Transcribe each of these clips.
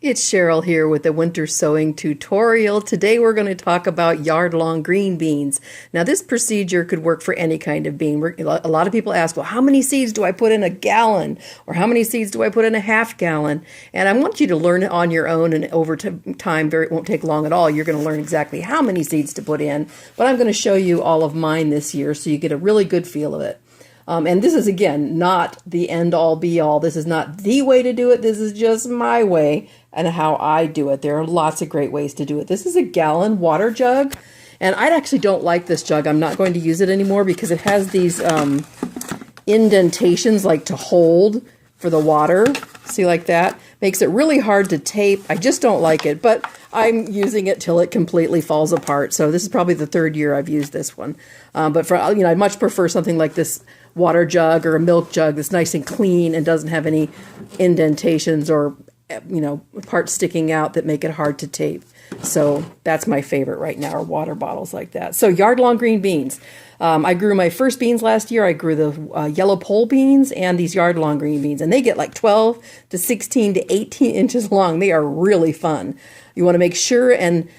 It's Cheryl here with the winter sowing tutorial. Today we're going to talk about yard-long green beans. Now this procedure could work for any kind of bean. A lot of people ask, well, how many seeds do I put in a gallon? Or how many seeds do I put in a half gallon? And I want you to learn it on your own, and over time, it won't take long at all. You're going to learn exactly how many seeds to put in. But I'm going to show you all of mine this year so you get a really good feel of it. And this is, again, not the end-all, be-all. This is not the way to do it. This is just my way and how I do it. There are lots of great ways to do it. This is a gallon water jug, and I actually don't like this jug. I'm not going to use it anymore because it has these indentations like to hold for the water. See, like that? Makes it really hard to tape. I just don't like it, but I'm using it till it completely falls apart. So this is probably the third year I've used this one. But for, I'd much prefer something like this water jug or a milk jug that's nice and clean and doesn't have any indentations or parts sticking out that make it hard to tape. So that's my favorite right now, are water bottles like that. So yard-long green beans. I grew my first beans last year. I grew the yellow pole beans and these yard-long green beans, and they get like 12 to 16 to 18 inches long. They are really fun. You want to make sure and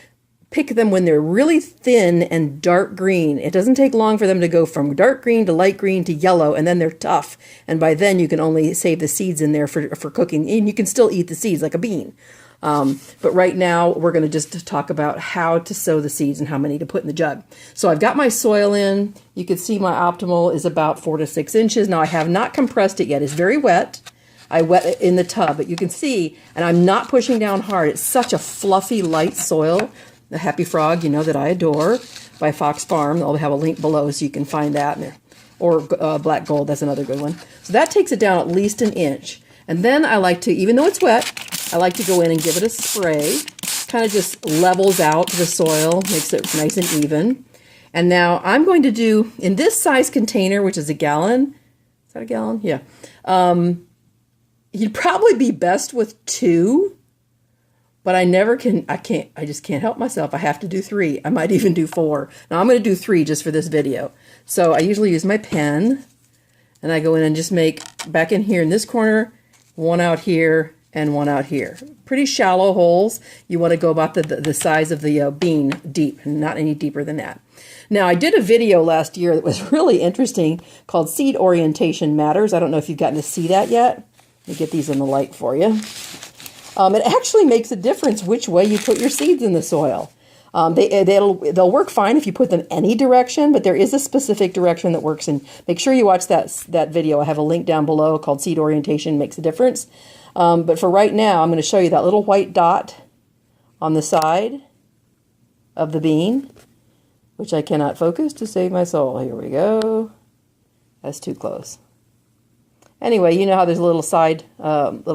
pick them when they're really thin and dark green. It doesn't take long for them to go from dark green to light green to yellow, and then they're tough. And by then you can only save the seeds in there for cooking, and you can still eat the seeds like a bean. But right now we're going to just talk about how to sow the seeds and how many to put in the jug. So I've got my soil in. You can see my optimal is about 4 to 6 inches. Now I have not compressed it yet. It's very wet. I wet it in the tub, but you can see, and I'm not pushing down hard. It's such a fluffy, light soil. The Happy Frog, that I adore, by Fox Farm. I'll have a link below so you can find that. Or Black Gold, that's another good one. So that takes it down at least an inch. And then I like to, even though it's wet, I like to go in and give it a spray. Kind of just levels out the soil, makes it nice and even. And now I'm going to do, in this size container, which is a gallon. Is that a gallon? Yeah. You'd probably be best with 2. But I just can't help myself. I have to do 3. I might even do 4. Now I'm going to do 3 just for this video. So I usually use my pen, and I go in and just make, back in here in this corner, 1 out here, and 1 out here. Pretty shallow holes. You want to go about the size of the bean deep, not any deeper than that. Now I did a video last year that was really interesting called Seed Orientation Matters. I don't know if you've gotten to see that yet. Let me get these in the light for you. It actually makes a difference which way you put your seeds in the soil. They'll work fine if you put them any direction, but there is a specific direction that works. And make sure you watch that video. I have a link down below called Seed Orientation Makes a Difference. But for right now, I'm going to show you that little white dot on the side of the bean, which I cannot focus to save my soul. Here we go. That's too close. Anyway, you know how there's a little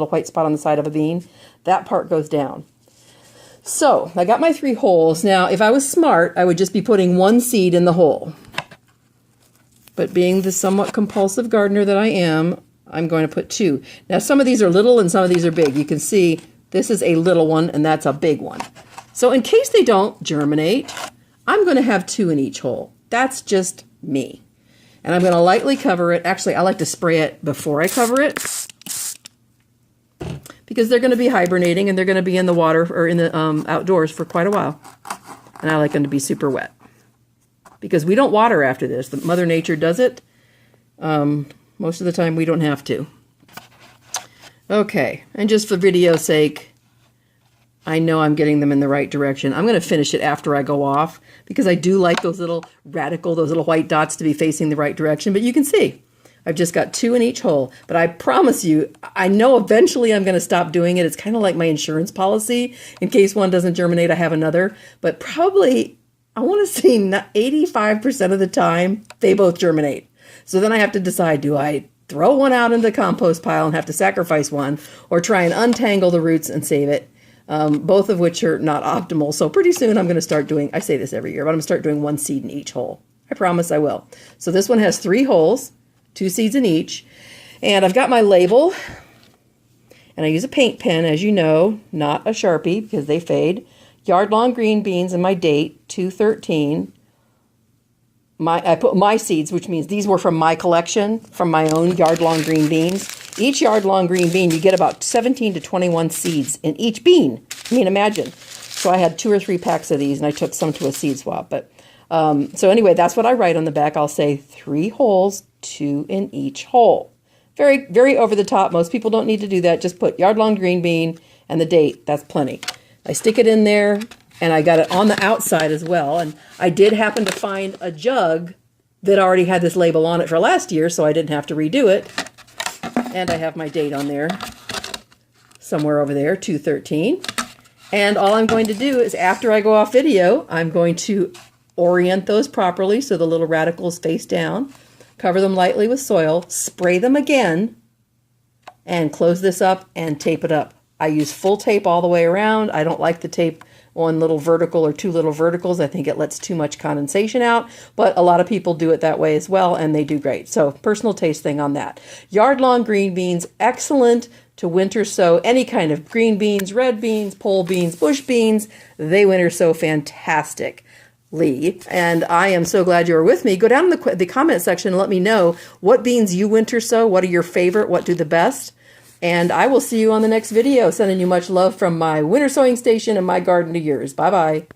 white spot on the side of a bean? That part goes down. So, I got my 3 holes. Now, if I was smart, I would just be putting 1 seed in the hole. But being the somewhat compulsive gardener that I am, I'm going to put 2. Now, some of these are little and some of these are big. You can see this is a little one and that's a big one. So, in case they don't germinate, I'm going to have 2 in each hole. That's just me. And I'm going to lightly cover it. Actually, I like to spray it before I cover it, because they're going to be hibernating and they're going to be in the water or in the outdoors for quite a while. And I like them to be super wet, because we don't water after this. The Mother Nature does it. Most of the time we don't have to. Okay, and just for video's sake, I know I'm getting them in the right direction. I'm going to finish it after I go off, because I do like those little white dots to be facing the right direction. But you can see, I've just got 2 in each hole. But I promise you, I know eventually I'm going to stop doing it. It's kind of like my insurance policy. In case one doesn't germinate, I have another. But probably, I want to say 85% of the time, they both germinate. So then I have to decide, do I throw one out in the compost pile and have to sacrifice one, or try and untangle the roots and save it? Both of which are not optimal. So pretty soon I'm going to start doing, I say this every year, but I'm going to start doing 1 seed in each hole. I promise I will. So this one has 3 holes, 2 seeds in each. And I've got my label. And I use a paint pen, as you know, not a Sharpie, because they fade. Yard-long green beans and my date, 2/13. I put my seeds, which means these were from my collection, from my own yard-long green beans. Each yard-long green bean, you get about 17 to 21 seeds in each bean. I mean, imagine. So I had 2 or 3 packs of these, and I took some to a seed swap. But so anyway, that's what I write on the back. I'll say 3 holes, 2 in each hole. Very, very over the top. Most people don't need to do that. Just put yard-long green bean and the date. That's plenty. I stick it in there, and I got it on the outside as well. And I did happen to find a jug that already had this label on it for last year, so I didn't have to redo it. And I have my date on there, somewhere over there, 2/13. And all I'm going to do is, after I go off video, I'm going to orient those properly so the little radicals face down, cover them lightly with soil, spray them again, and close this up and tape it up. I use full tape all the way around. I don't like the tape one little vertical or 2 little verticals. I think it lets too much condensation out, but a lot of people do it that way as well, and they do great. So personal taste thing on that. Yard-long green beans, excellent to winter sow. Any kind of green beans, red beans, pole beans, bush beans, they winter sow fantastically. And I am so glad you were with me. Go down in the comment section and let me know what beans you winter sow. What are your favorite? What do the best? And I will see you on the next video. Sending you much love from my winter sowing station and my garden to yours. Bye-bye.